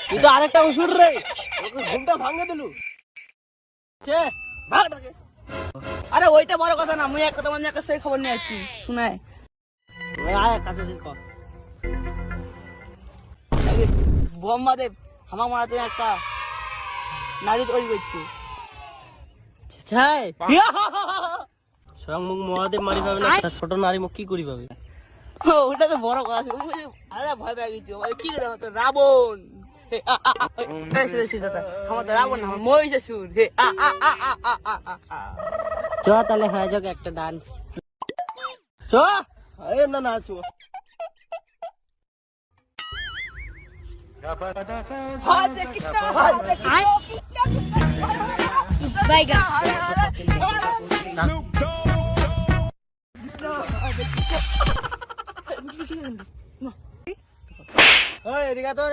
তুই তো আরেকটা ওষুধ রে, ওকে ঘুমটা ভাঙে দিলু। আরে ওইটা বড় কথা না, মুই একটা তোমার কাছে খবর নিয়ে আসছি শুনাই। আয় কাছে কর। বোম্বাদেব আমার মনে হয় একটা নারী তৈরি করছে। ছাই স্বয়ং মুখ মহাদেব মারি পাবে না, ছোট নারী মুখ কি করি পাবে? ওটা তো বড় কথা ছিল। আরে ভয় পেয়ে গেছি, কি করে হতো রাবণ। আমার তো রাবণ না, আমার মহিষাসুর। চ তাহলে হয়ে যাক একটা ডান্স। চ না নাচো। হরে কৃষ্ণ হরে কৃষ্ণ। এদিকে তোর